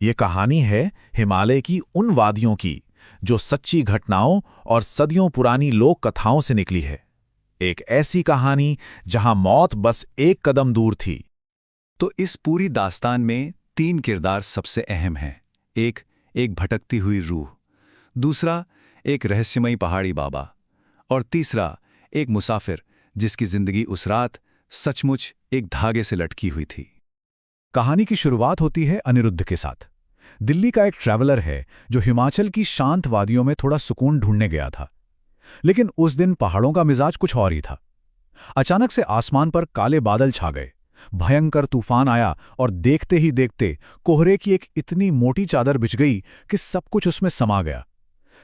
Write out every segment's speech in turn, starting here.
ये कहानी है हिमालय की उन वादियों की जो सच्ची घटनाओं और सदियों पुरानी लोक कथाओं से निकली है। एक ऐसी कहानी जहां मौत बस एक कदम दूर थी। तो इस पूरी दास्तान में 3 किरदार सबसे अहम हैं। एक एक भटकती हुई रूह, दूसरा एक रहस्यमयी पहाड़ी बाबा और तीसरा एक मुसाफिर जिसकी जिंदगी उस रात सचमुच एक धागे से लटकी हुई थी। कहानी की शुरुआत होती है अनिरुद्ध के साथ। दिल्ली का एक ट्रैवलर है जो हिमाचल की शांत वादियों में थोड़ा सुकून ढूंढने गया था। लेकिन उस दिन पहाड़ों का मिजाज कुछ और ही था। अचानक से आसमान पर काले बादल छा गए, भयंकर तूफान आया और देखते ही देखते कोहरे की एक इतनी मोटी चादर बिछ गई कि सब कुछ उसमें समा गया।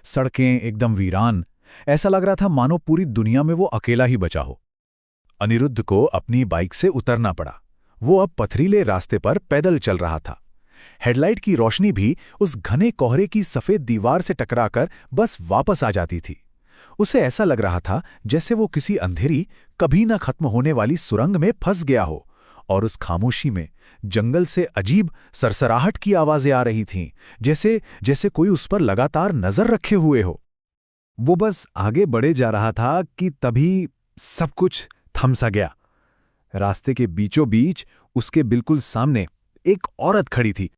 सड़कें एकदम वीरान, ऐसा लग रहा था मानो पूरी दुनिया में वो अकेला ही बचा हो। अनिरुद्ध को अपनी बाइक से उतरना पड़ा। वो अब पथरीले रास्ते पर पैदल चल रहा था। हेडलाइट की रोशनी भी उस घने कोहरे की सफेद दीवार से टकराकर बस वापस आ जाती थी। उसे ऐसा लग रहा था जैसे वो किसी अंधेरी, कभी न खत्म होने वाली सुरंग में फंस गया हो। और उस खामोशी में जंगल से अजीब सरसराहट की आवाजें आ रही थीं, जैसे जैसे कोई उस पर लगातार नजर रखे हुए हो। वो बस आगे बढ़े जा रहा था कि तभी सब कुछ थम सा गया। रास्ते के बीचों बीच उसके बिल्कुल सामने एक औरत खड़ी थी।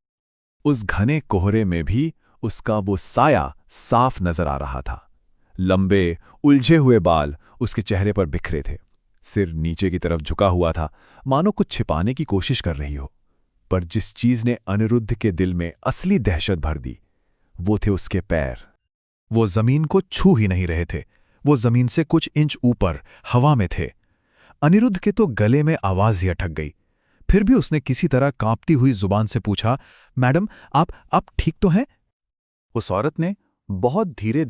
उस घने कोहरे में भी उसका वो साया साफ नजर आ रहा था। लंबे उलझे हुए बाल उसके चेहरे पर बिखरे थे। सिर नीचे की तरफ झुका हुआ था, मानो कुछ छिपाने की कोशिश कर रही हो। पर जिस चीज ने अनिरुद्ध के दिल में असली दहशत भर दी, वो थे उसके पैर। वो जमीन को छू ही नहीं रहे थे। वो जमीन से कुछ इंच ऊपर हवा में थे। अनिरुद्ध के तो गले में आवाज ही अटक गई। फिर भी उसने किसी तरह कांपती हुई जुबान से पूछा, मैडम, आप ठीक तो हैं? उस औरत ने बहुत धीरे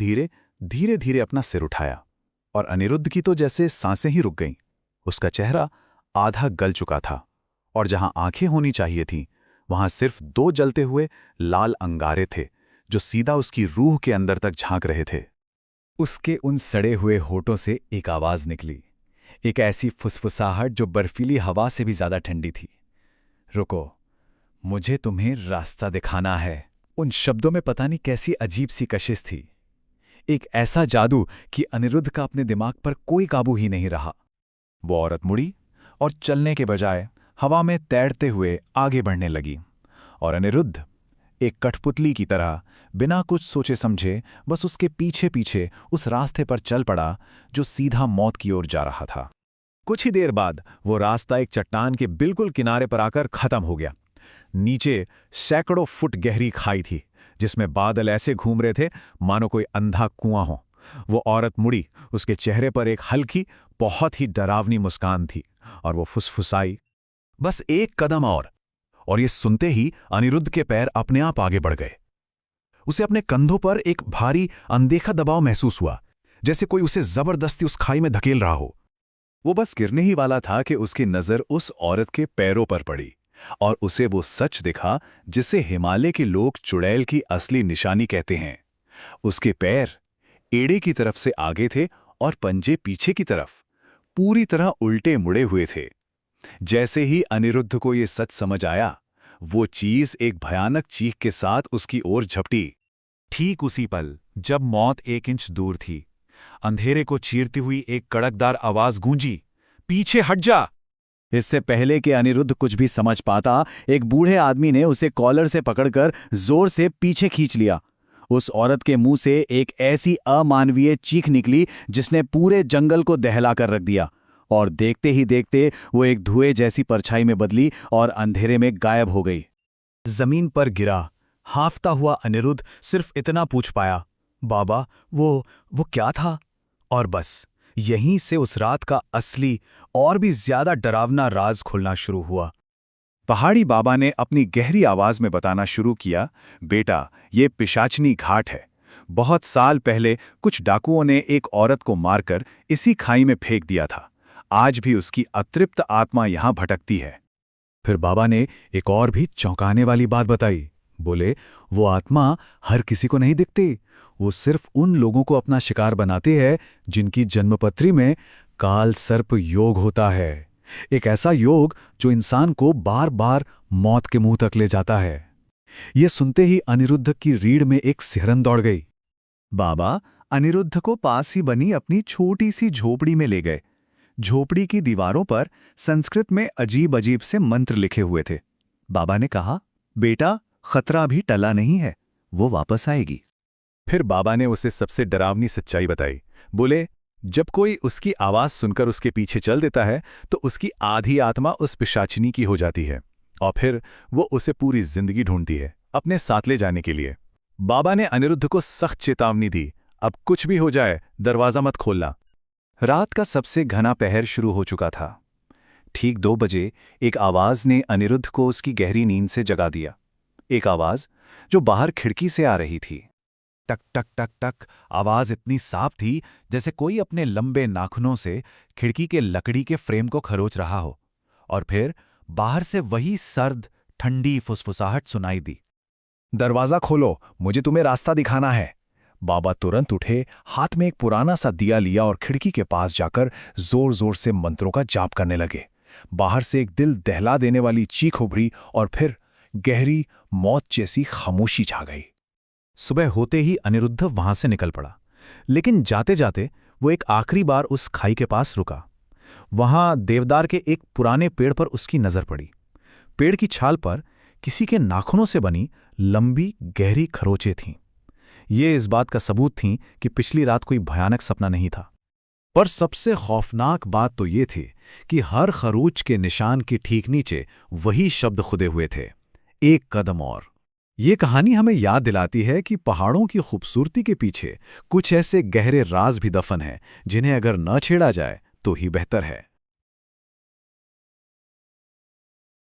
धीरे अपना सिर उठाया और अनिरुद्ध की तो जैसे सांसें ही रुक गईं। उसका चेहरा आधा गल चुका था और जहां आंखें होनी चाहिए थीं, वहां सिर्फ 2 जलते हुए लाल अंगारे थे जो सीधा उसकी रूह के अंदर तक झांक रहे थे। उसके उन सड़े हुए होठों से एक आवाज निकली, एक ऐसी फुसफुसाहट जो बर्फीली हवा से भी ज्यादा ठंडी थी। रुको, मुझे तुम्हें रास्ता दिखाना है। उन शब्दों में पता नहीं कैसी अजीब सी कशिश थी। एक ऐसा जादू कि अनिरुद्ध का अपने दिमाग पर कोई काबू ही नहीं रहा। वो औरत मुड़ी और चलने के बजाय हवा में तैरते हुए आगे बढ़ने लगी और अनिरुद्ध एक कठपुतली की तरह बिना कुछ सोचे समझे बस उसके पीछे पीछे उस रास्ते पर चल पड़ा जो सीधा मौत की ओर जा रहा था। कुछ ही देर बाद वो रास्ता एक चट्टान के बिल्कुल किनारे पर आकर खत्म हो गया। नीचे सैकड़ों फुट गहरी खाई थी जिसमें बादल ऐसे घूम रहे थे मानो कोई अंधा कुआं हो। वो औरत मुड़ी, उसके चेहरे पर एक हल्की, बहुत ही डरावनी मुस्कान थी और वो फुसफुसाई, बस एक कदम और ये सुनते ही अनिरुद्ध के पैर अपने आप आगे बढ़ गए। उसे अपने कंधों पर एक भारी अनदेखा दबाव महसूस हुआ, जैसे कोई उसे जबरदस्ती उस खाई में धकेल रहा हो। वो बस गिरने ही वाला था कि उसकी नजर उस औरत के पैरों पर पड़ी और उसे वो सच दिखा जिसे हिमालय के लोग चुड़ैल की असली निशानी कहते हैं। उसके पैर एड़े की तरफ से आगे थे और पंजे पीछे की तरफ, पूरी तरह उल्टे मुड़े हुए थे। जैसे ही अनिरुद्ध को ये सच समझ आया, वो चीज एक भयानक चीख के साथ उसकी ओर झपटी। ठीक उसी पल जब मौत 1 इंच दूर थी, अंधेरे को चीरती हुई एक कड़कदार आवाज गूंजी, पीछे हट जा। इससे पहले कि अनिरुद्ध कुछ भी समझ पाता, एक बूढ़े आदमी ने उसे कॉलर से पकड़कर जोर से पीछे खींच लिया। उस औरत के मुंह से एक ऐसी अमानवीय चीख निकली जिसने पूरे जंगल को दहला कर रख दिया और देखते ही देखते वो एक धुएं जैसी परछाई में बदली और अंधेरे में गायब हो गई। जमीन पर गिरा हांफता हुआ अनिरुद्ध सिर्फ इतना पूछ पाया, बाबा, वो क्या था? और बस यहीं से उस रात का असली और भी ज्यादा डरावना राज खुलना शुरू हुआ। पहाड़ी बाबा ने अपनी गहरी आवाज में बताना शुरू किया, बेटा, ये पिशाचनी घाट है। बहुत साल पहले कुछ डाकुओं ने एक औरत को मारकर इसी खाई में फेंक दिया था। आज भी उसकी अतृप्त आत्मा यहां भटकती है। फिर बाबा ने एक और भी चौंकाने वाली बात बताई। बोले, वो आत्मा हर किसी को नहीं दिखती। वो सिर्फ उन लोगों को अपना शिकार बनाते हैं जिनकी जन्मपत्री में काल सर्प योग होता है। एक ऐसा योग जो इंसान को बार बार मौत के मुंह तक ले जाता है। ये सुनते ही अनिरुद्ध की रीढ़ में एक सिहरन दौड़ गई। बाबा अनिरुद्ध को पास ही बनी अपनी छोटी सी झोपड़ी में ले गए। झोपड़ी की दीवारों पर संस्कृत में अजीब अजीब से मंत्र लिखे हुए थे। बाबा ने कहा, बेटा खतरा अभी टला नहीं है, वो वापस आएगी। फिर बाबा ने उसे सबसे डरावनी सच्चाई बताई। बोले, जब कोई उसकी आवाज सुनकर उसके पीछे चल देता है तो उसकी आधी आत्मा उस पिशाचिनी की हो जाती है और फिर वो उसे पूरी जिंदगी ढूंढती है अपने साथ ले जाने के लिए। बाबा ने अनिरुद्ध को सख्त चेतावनी दी, अब कुछ भी हो जाए दरवाजा मत खोलना। रात का सबसे घना पहर शुरू हो चुका था। ठीक 2 बजे एक आवाज ने अनिरुद्ध को उसकी गहरी नींद से जगा दिया। एक आवाज जो बाहर खिड़की से आ रही थी। टक टक टक टक। आवाज इतनी साफ थी जैसे कोई अपने लंबे नाखूनों से खिड़की के लकड़ी के फ्रेम को खरोच रहा हो। और फिर बाहर से वही सर्द ठंडी फुसफुसाहट सुनाई दी। दरवाजा खोलो, मुझे तुम्हें रास्ता दिखाना है। बाबा तुरंत उठे, हाथ में एक पुराना सा दिया लिया और खिड़की के पास जाकर जोर जोर से मंत्रों का जाप करने लगे। बाहर से एक दिल दहला देने वाली चीख उभरी और फिर गहरी मौत जैसी खामोशी छा गई। सुबह होते ही अनिरुद्ध वहां से निकल पड़ा, लेकिन जाते जाते वो एक आखिरी बार उस खाई के पास रुका। वहां देवदार के एक पुराने पेड़ पर उसकी नजर पड़ी। पेड़ की छाल पर किसी के नाखूनों से बनी लंबी गहरी खरोंचें थीं। ये इस बात का सबूत थीं कि पिछली रात कोई भयानक सपना नहीं था। पर सबसे खौफनाक बात तो ये थी कि हर खरोंच के निशान के ठीक नीचे वही शब्द खुदे हुए थे, एक कदम और। ये कहानी हमें याद दिलाती है कि पहाड़ों की खूबसूरती के पीछे कुछ ऐसे गहरे राज भी दफन हैं जिन्हें अगर न छेड़ा जाए तो ही बेहतर है।